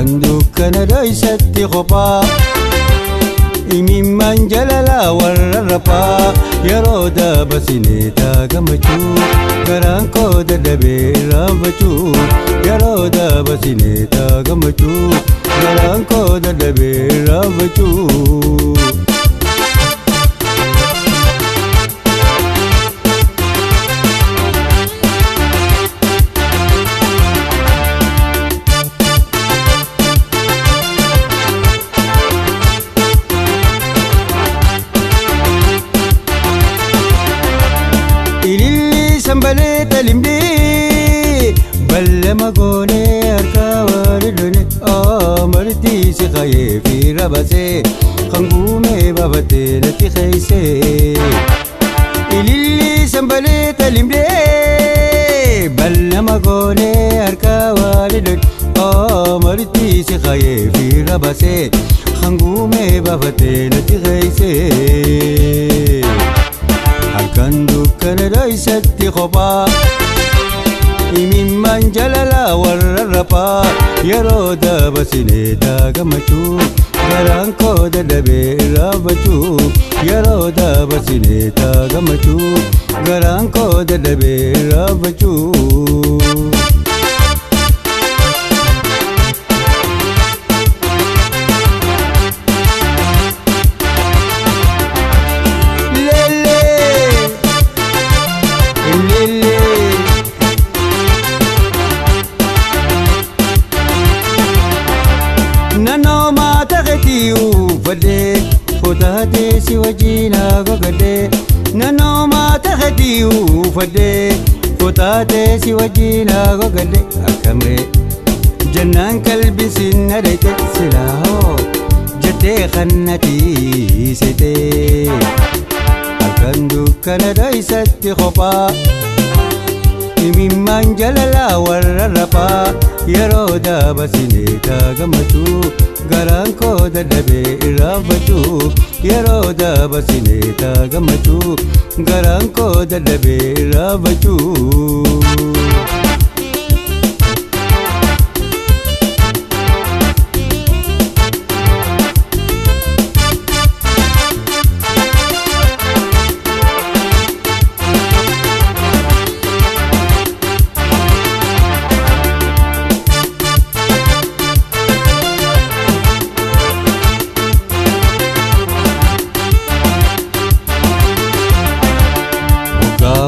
Halkan dukkana dhoysatti qophaa imimmaan jalalaa warra raphaa yeroo dabarsinee taagamaachuu garaan koo dadhabee irraanfachuu yeroo dabarsinee taagamaachuu garaan koo dadhabee irraanfachuu. Sambale talimde balle magone arka waridone amarti se khaye fi rabase khangume babate lati khayse ililli sambale talimde balle magone arka waridone amarti se khaye fi rabase khangume babate lati khayse. Halkan dukkana dhoysatti qophaa imimmaan jalalaa warra raphaa yeroo dabarsinee taagamaachuu garaan koo dadhabee irraanfachuu yeroo dabarsinee taagamaachuu garaan koo dadhabee irraanfachuu. Nano mata gadiu fade fotate si wajina gogade nano mata gadiu fade fotate si wajina gogade akame jannan kalbi sinarete silaho jate khannati sete akan dukkana dhoysatti qophaa imimmaan jalalaa warra raphaa yeroo dabarsinee taagamaachuu garaan koo dadhabee irraanfachuu yeroo dabarsinee taagamaachuu garaan koo dadhabee irraanfachuu.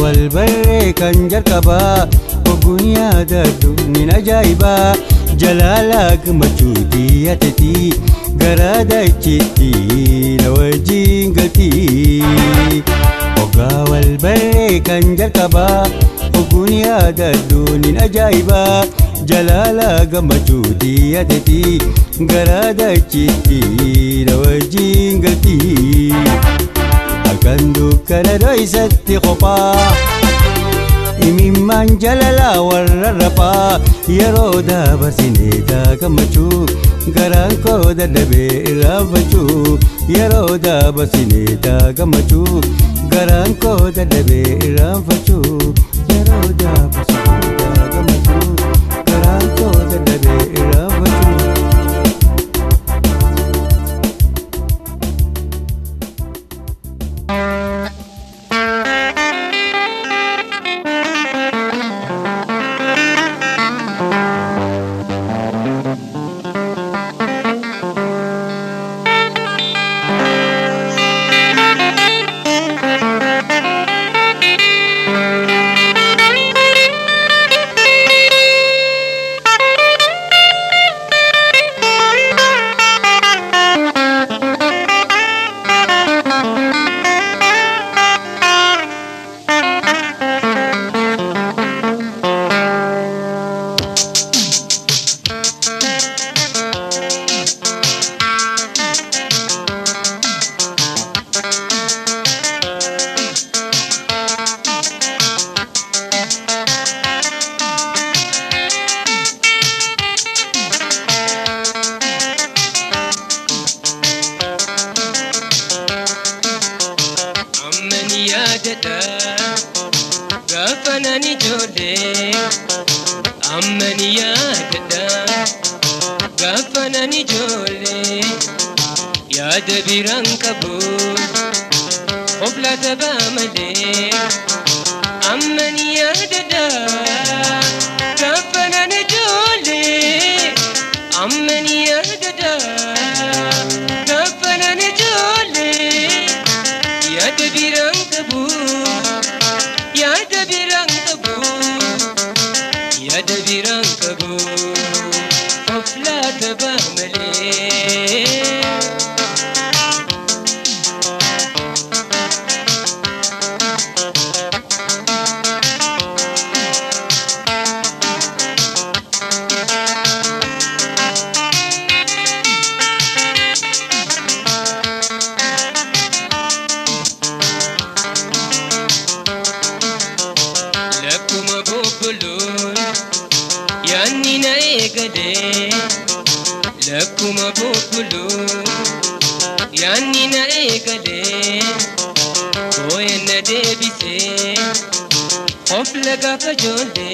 Walbarree kan jalqabaa oguun yaadadhu nin ajaa'ibaa jalaalaa gammachuu xiyyatetii garaa dachiitti na wajjin galtii. Ogaa walbarree kan jalqabaa oguun yaadadhu nin ajaa'ibaa jalaalaa gammachuu xiyyatetii garaa dachiitti na wajjin galtii. Halkan dukkana dhoysatti qophaa imimmaan jalalaa warra raphaa yeroo dabarsinee taagamaachuu garaan koo dadhabee irraanfachuu yeroo dabarsinee taagamaachuu garaan koo dadhabee irraanfachuu yeroo dabarsinee taagamaachuu garaan koo dadhabee irraanfachuu. Gafanani jole ya de birankabu ofla tabamale amani ya dada gafanani jole amani ya dada gafanani jole ya de birankabu ya de birankabu ya de birankabu ofla tabamale lakuma bobulun yani na egade lakuma bobulun yani na egade koye na debise ofla gafa jole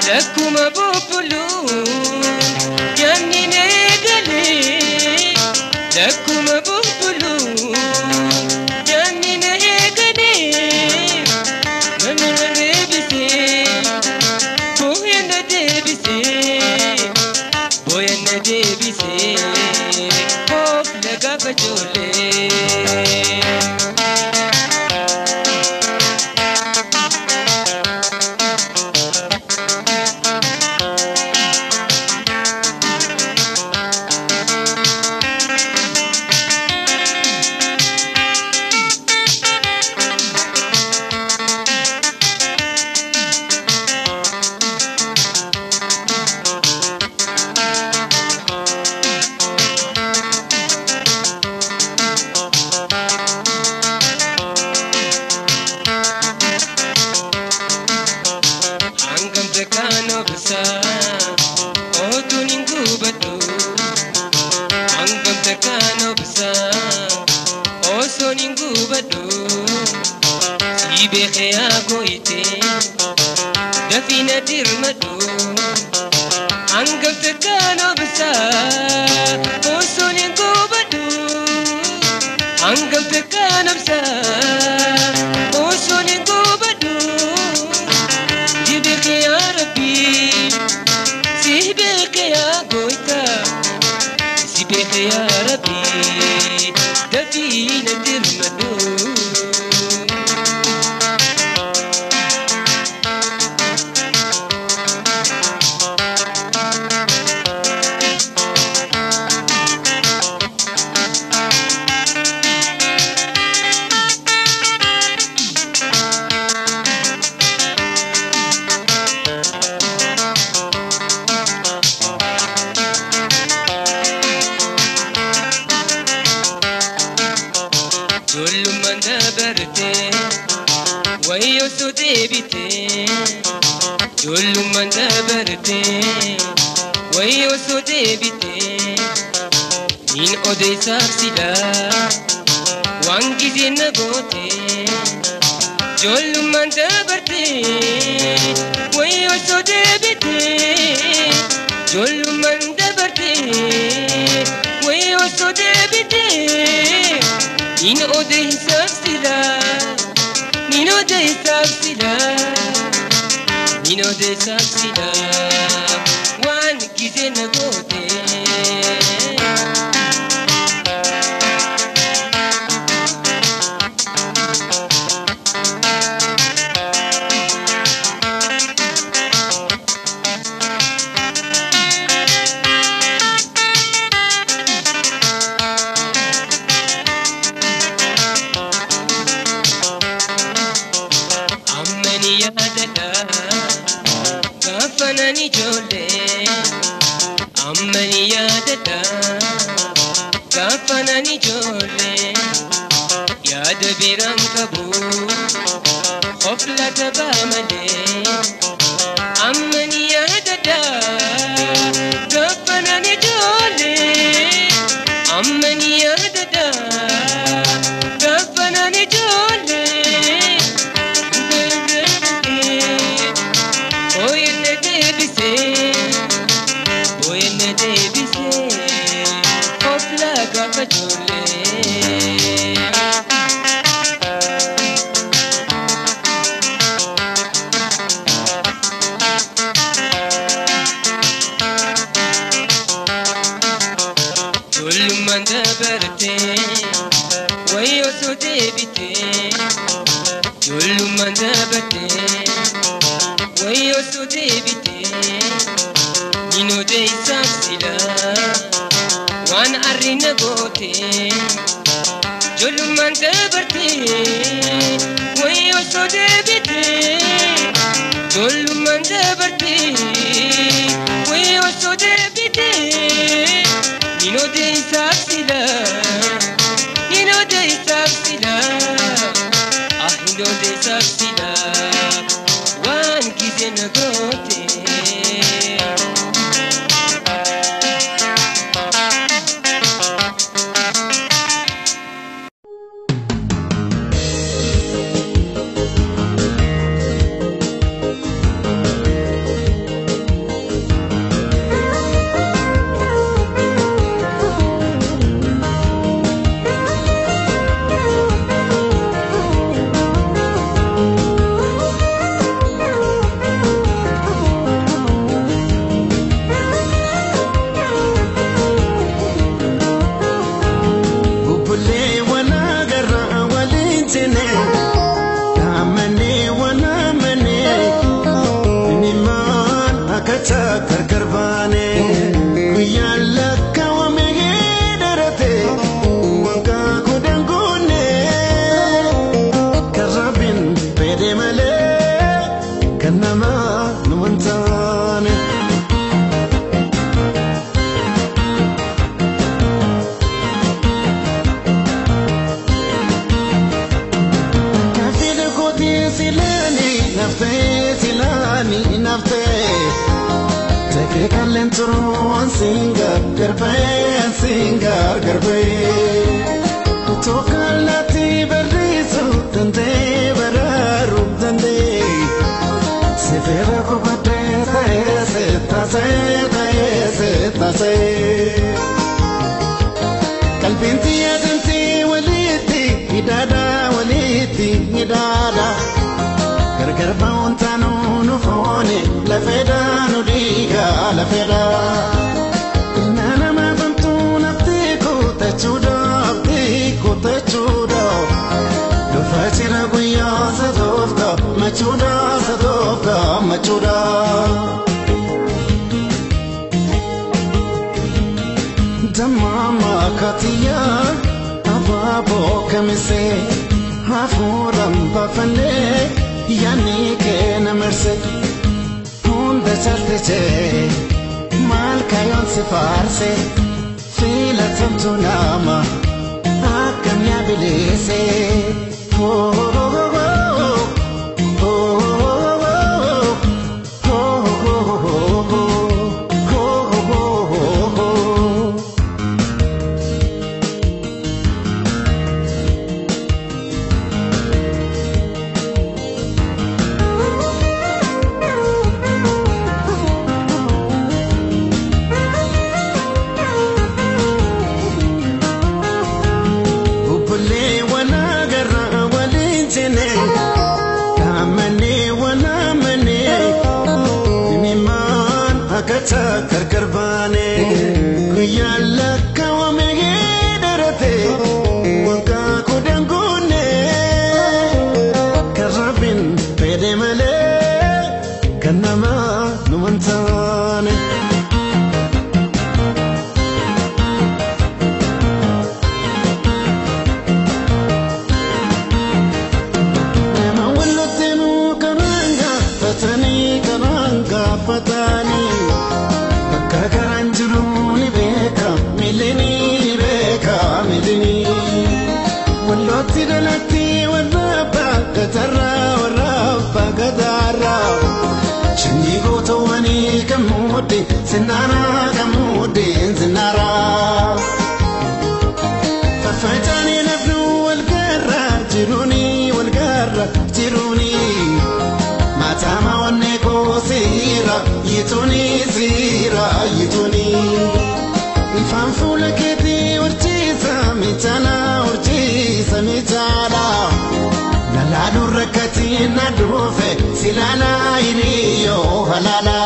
lakuma bobulun yani na egade lakuma bobulun yani na egade mama debise koye na debise boyana debise ofla gafa jole angam tekano besa otuningu batu angam tekano besa osoningu batu sibe khaya goite dafina dirmadu angam tekano besa osoningu batu angam tekano besa osoningu batu سيبك يا ربي سيبك يا قويتا سيبك يا ربي دفينا ترمدو من دبرتي ويوسو ديبتي كل من دبرتي ويوسو ديبتي من أودي سابسيدا وانجي زينا بوتي كل من دبرتي ويوسو ديبتي كل من دبرتي ويوسو ديبتي Nino de sabsila, Nino de sabsila, Nino de sabsila, wan kizena gote. Gafanani jole, ammani yadada. Gafanani jole, yad biram kabu, khofla tabamale. Ammani yadada, gafanani jole, ammani yadada. Gafanani jole. Oh, in the day, manda berte wayo so debite jollu manda berte wayo so debite nino de saksila wan arina gote jollu manda berte wayo so debite jollu manda berte wayo so debite nino de saksila nino de saksila ah nino de saksila wan gizen gote silana iriyo halala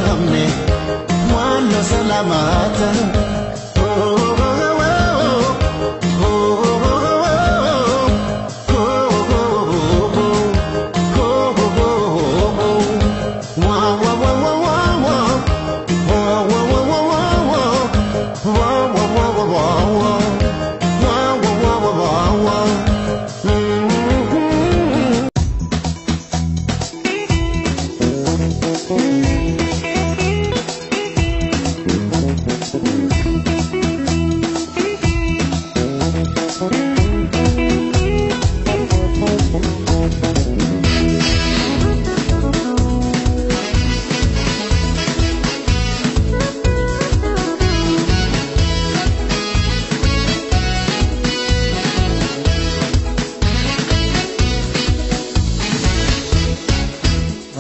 gamne Mano salamata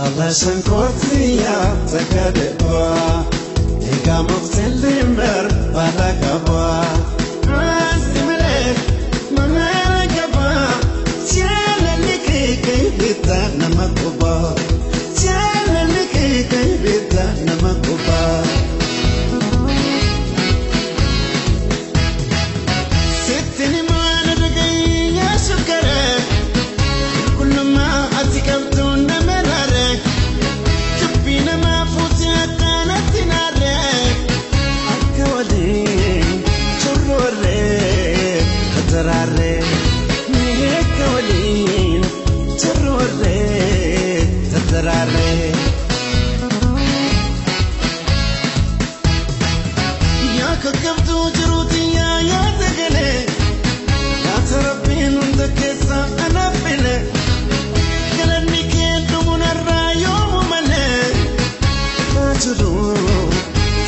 Alasan kotiya takadwa Ikamof telimber balakabwa Asimile mamalakabwa Tiala nikike bita namakuba Tiala nikike bita namakuba Sitini mana dagay ya sukare Kullama atikabtu namelare Kapina mafuti akana tinare Akawale churore katarare Akawale churore katarare Ya kakabtu juruti ya dagale Ya tarabin undakesa anafile Kalani kento munarayo mumale Fajru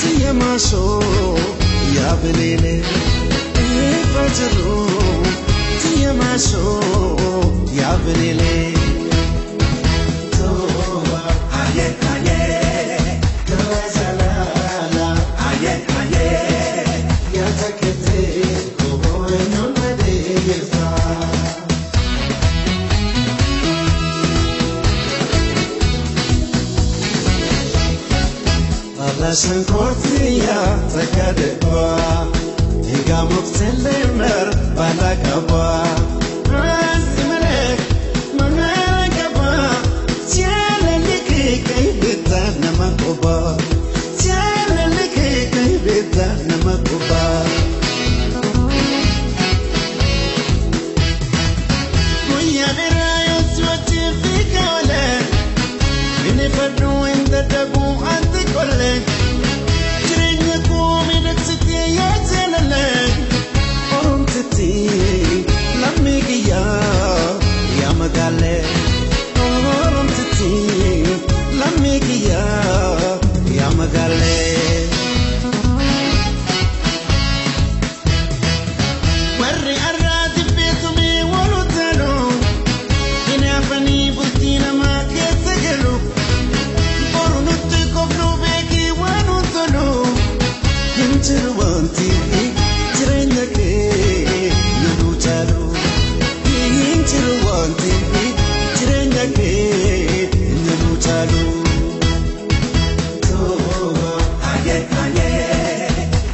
tiya maso ya belele Fajru tiya maso ya belele Toba aye aye Toba salala aye aye Ya takete kobo enonade yefa Alasan kotiya takadwa Igamof telimber balakabwa Asimile mamalakabwa Tiala nikike bita namakuba Tiala nikike bita namakuba Muyadira yoswati fikale Inifadu inda tabu antikole Jirenya kumi naksiti ya telele Orumtiti lamigiya ya magale Orumtiti lamigiya ya magale Warri arrati bitumi walutano Inafani bustina makesegelu Borunutti kofnu beki wanutono Hinchiruwanti jirenya ke nanuchalu Hinchiruwanti jirenya ke nanuchalu Toba aye aye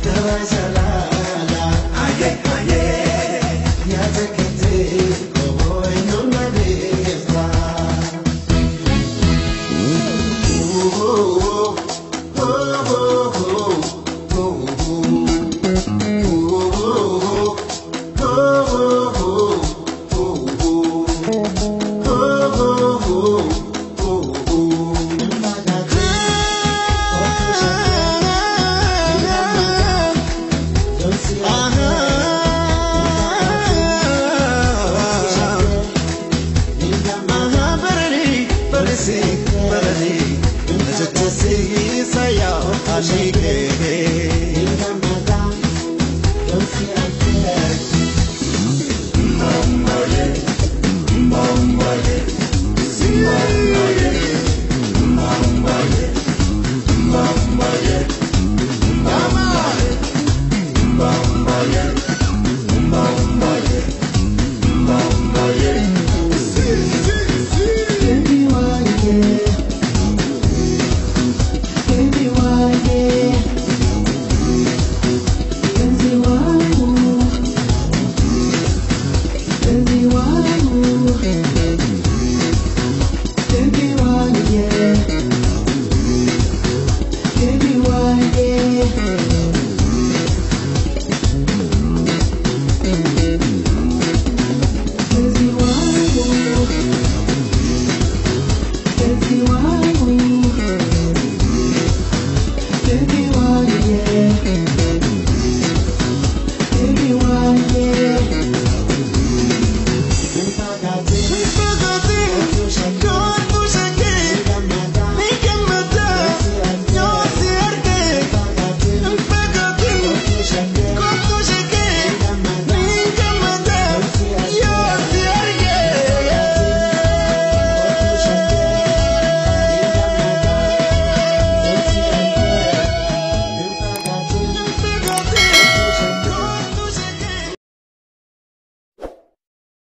Toba salala aye aye Ya takete kobo enonade yefa Barani, barani, najat se saya ashike.